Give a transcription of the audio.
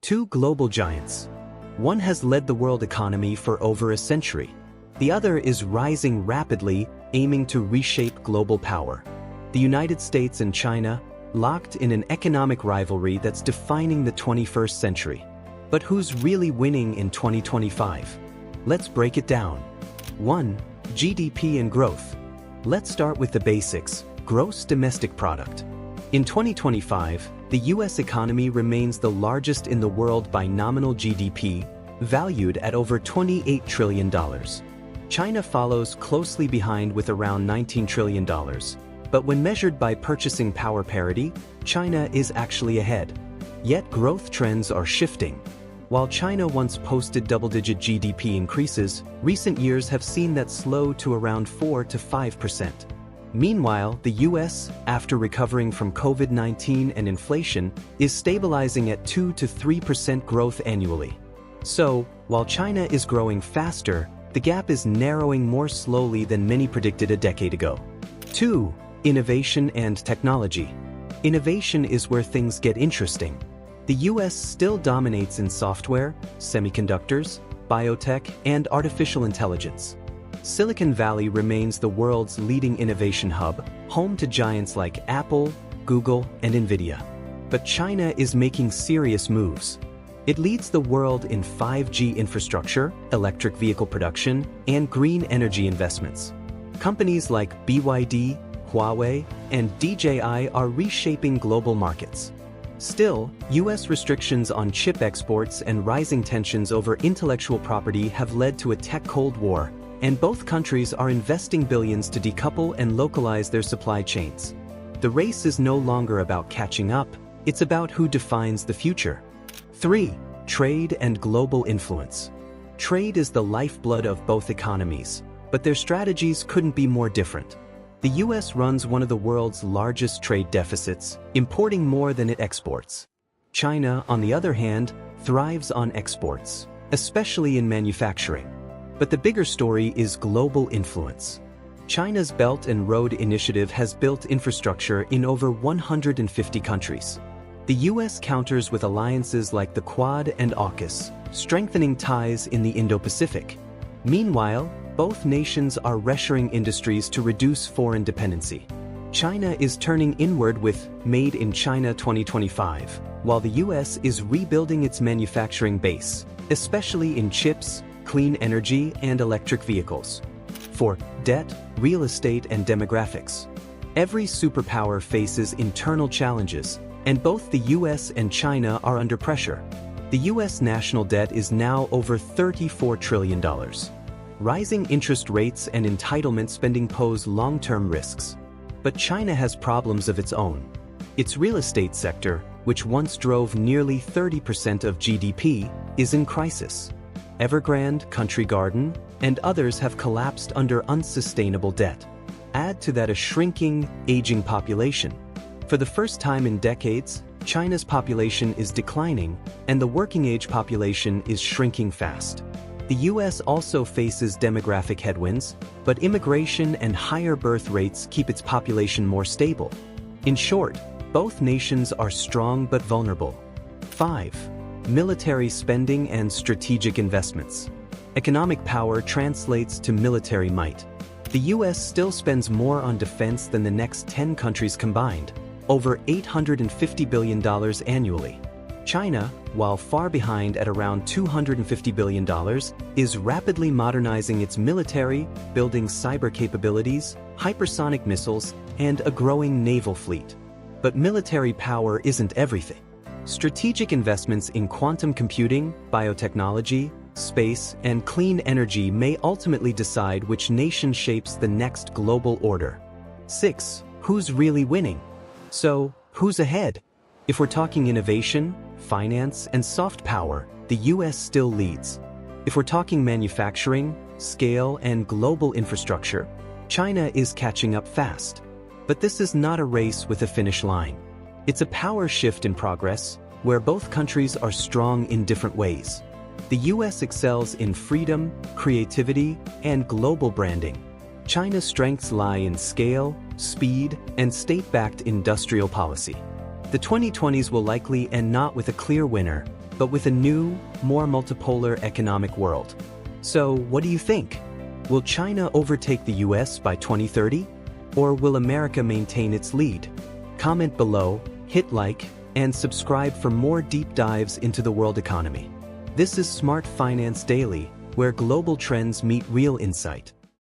Two global giants. One has led the world economy for over a century. The other is rising rapidly, aiming to reshape global power. The United States and China, locked in an economic rivalry that's defining the 21st century. But who's really winning in 2025? Let's break it down. 1. GDP and growth. Let's start with the basics, gross domestic product. In 2025, the US economy remains the largest in the world by nominal GDP, valued at over $28 trillion. China follows closely behind with around $19 trillion. But when measured by purchasing power parity, China is actually ahead. Yet growth trends are shifting. While China once posted double-digit GDP increases, recent years have seen that slow to around 4 to 5%. Meanwhile, the US, after recovering from COVID-19 and inflation, is stabilizing at 2 to 3% growth annually. So, while China is growing faster, the gap is narrowing more slowly than many predicted a decade ago. 2. Innovation and technology. Innovation is where things get interesting. The US still dominates in software, semiconductors, biotech, and artificial intelligence. Silicon Valley remains the world's leading innovation hub, home to giants like Apple, Google, and Nvidia. But China is making serious moves. It leads the world in 5G infrastructure, electric vehicle production, and green energy investments. Companies like BYD, Huawei, and DJI are reshaping global markets. Still, US restrictions on chip exports and rising tensions over intellectual property have led to a tech Cold War, and both countries are investing billions to decouple and localize their supply chains. The race is no longer about catching up, it's about who defines the future. 3. Trade and global influence. Trade is the lifeblood of both economies, but their strategies couldn't be more different. The US runs one of the world's largest trade deficits, importing more than it exports. China, on the other hand, thrives on exports, especially in manufacturing. But the bigger story is global influence. China's Belt and Road Initiative has built infrastructure in over 150 countries. The US counters with alliances like the Quad and AUKUS, strengthening ties in the Indo-Pacific. Meanwhile, both nations are reshoring industries to reduce foreign dependency. China is turning inward with Made in China 2025, while the US is rebuilding its manufacturing base, especially in chips, clean energy, and electric vehicles. 4. Debt, real estate, and demographics. Every superpower faces internal challenges, and both the US and China are under pressure. The US national debt is now over $34 trillion. Rising interest rates and entitlement spending pose long-term risks. But China has problems of its own. Its real estate sector, which once drove nearly 30% of GDP, is in crisis. Evergrande, Country Garden, and others have collapsed under unsustainable debt. Add to that a shrinking, aging population. For the first time in decades, China's population is declining, and the working-age population is shrinking fast. The US also faces demographic headwinds, but immigration and higher birth rates keep its population more stable. In short, both nations are strong but vulnerable. 5. Military spending and strategic investments. Economic power translates to military might. The US still spends more on defense than the next 10 countries combined, over $850 billion annually. China, while far behind at around $250 billion, is rapidly modernizing its military, building cyber capabilities, hypersonic missiles, and a growing naval fleet. But military power isn't everything. Strategic investments in quantum computing, biotechnology, space, and clean energy may ultimately decide which nation shapes the next global order. 6. Who's really winning? So, who's ahead? If we're talking innovation, finance, and soft power, the US still leads. If we're talking manufacturing, scale, and global infrastructure, China is catching up fast. But this is not a race with a finish line. It's a power shift in progress, where both countries are strong in different ways. The US excels in freedom, creativity, and global branding. China's strengths lie in scale, speed, and state-backed industrial policy. The 2020s will likely end not with a clear winner, but with a new, more multipolar economic world. So, what do you think? Will China overtake the US by 2030? Or will America maintain its lead? Comment below, hit like, and subscribe for more deep dives into the world economy. This is Smart Finance Daily, where global trends meet real insight.